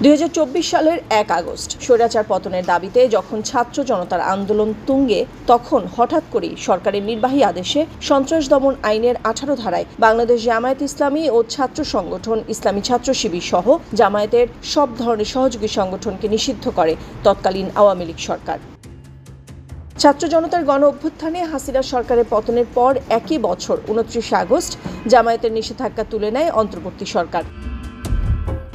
2024 সালের 1 আগস্ট স্বৈরাচার পতনের দাবিতে যখন ছাত্র জনতার আন্দোলন তুঙ্গে, তখন হঠাৎ করেই সরকারের নির্বাহী আদেশে সন্ত্রাস দমন আইনের 18 ধারায় বাংলাদেশ জামায়াত ইসলামী ও ছাত্র সংগঠন ইসলামী ছাত্র শিবির সহ জামায়াতের সব ধরনের সহযোগী সংগঠনকে নিষিদ্ধ করে তৎকালীন আওয়ামী লীগ সরকার। ছাত্র জনতার গণ অভ্যুত্থানে হাসিনা সরকারের পতনের পর একই বছর 29 আগস্ট জামায়াতের নিষেধাজ্ঞা তুলে নেয় অন্তর্বর্তী সরকার।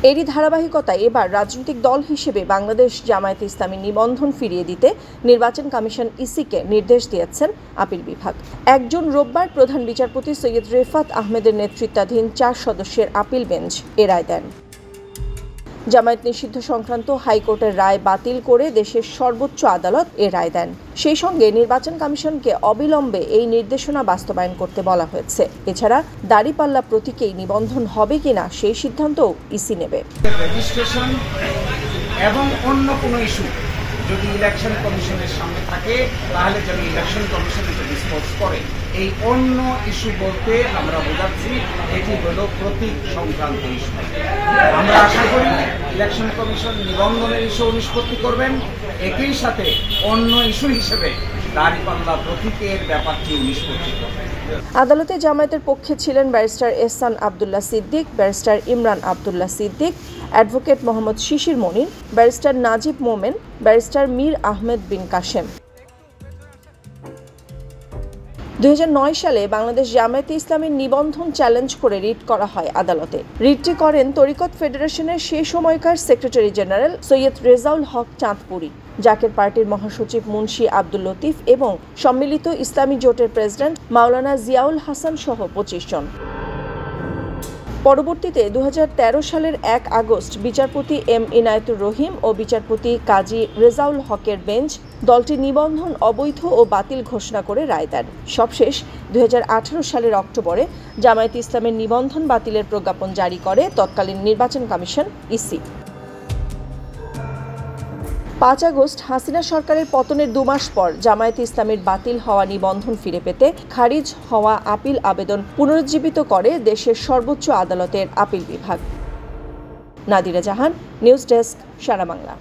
এরই ধারাবাহিকতায় এবার রাজনৈতিক দল হিসেবে বাংলাদেশ জামায়াতে ইসলামী নিবন্ধন ফিরিয়ে দিতে নির্বাচন কমিশন ইসিকে নির্দেশ দিয়েছেন আপিল বিভাগ। 1 জুন রোববার প্রধান বিচারপতি সৈয়দ রেফাত আহমেদের নেতৃত্বাধীন 4 সদস্যের আপিল বেঞ্চ এ রায় দেন। জামায়াত নিষিদ্ধ সংক্রান্ত হাইকোর্টের রায় বাতিল করে দেশের সর্বোচ্চ আদালত এ রায় দেন। সেই সঙ্গে নির্বাচন কমিশনকে অবিলম্বে এই নির্দেশনা বাস্তবায়ন করতে বলা হয়েছে। এছাড়া দাঁড়িপাল্লা প্রতীকেই নিবন্ধন হবে কিনা সেই সিদ্ধান্তও ইসি নেবে। রেজিস্ট্রেশন এবং অন্য কোনো ইস্যু যদি ইলেকশন কমিশনের সামনে থাকে, তাহলে যদি ইলেকশন কমিশন ডিসপোজ করে। এই অন্য ইস্যু বলতে আমরা বোঝাচ্ছি এটি হলো প্রতীক সংক্রান্ত ইস্যু। আমরা আশা করি ইলেকশন কমিশন নিবন্ধনের ইস্যু নিষ্পত্তি করবেন, একই সাথে অন্য ইস্যু হিসেবে দাঁড়িপাল্লা প্রতীকের ব্যাপারটি নিষ্পত্তি করবেন। আদালতে জামায়াতের পক্ষে ছিলেন ব্যারিস্টার এহসান আব্দুল্লাহ সিদ্দিক, ব্যারিস্টার ইমরান আব্দুল্লাহ সিদ্দিক, অ্যাডভোকেট মোহাম্মদ শিশির মনির, ব্যারিস্টার নাজিব মোমেন, ব্যারিস্টার মীর আহমেদ বিন কাশেম। 2009 সালে বাংলাদেশ জামায়াতে ইসলামীর নিবন্ধন চ্যালেঞ্জ করে রিট করা হয় আদালতে। রিটটি করেন তরিকত ফেডারেশনের সেই সময়কার সেক্রেটারি জেনারেল সৈয়দ রেজাউল হক চাঁদপুরি, জাকের পার্টির মহাসচিব মুন্সি আব্দুল লতিফ এবং সম্মিলিত ইসলামী জোটের প্রেসিডেন্ট মাওলানা জিয়াউল হাসান সহ 25 জন। পরবর্তীতে 2013 সালের 1 আগস্ট বিচারপতি এম ইনায়েতুর রহিম ও বিচারপতি কাজী রেজাউল হকের বেঞ্চ দলটির নিবন্ধন অবৈধ ও বাতিল ঘোষণা করে রায় দেন। সবশেষ 2018 সালের অক্টোবরে জামায়াত ইসলামের নিবন্ধন বাতিলের প্রজ্ঞাপন জারি করে তৎকালীন নির্বাচন কমিশন ইসি। 5 আগস্ট হাসিনা সরকারের পতনের 2 মাস পর জামায়াতে ইসলামের বাতিল হওয়া নিবন্ধন ফিরে পেতে খারিজ হওয়া আপিল আবেদন পুনরুজ্জীবিত করে দেশের সর্বোচ্চ আদালতের আপিল বিভাগ। নাদিরা জাহান, নিউজ ডেস্ক, সারা বাংলা।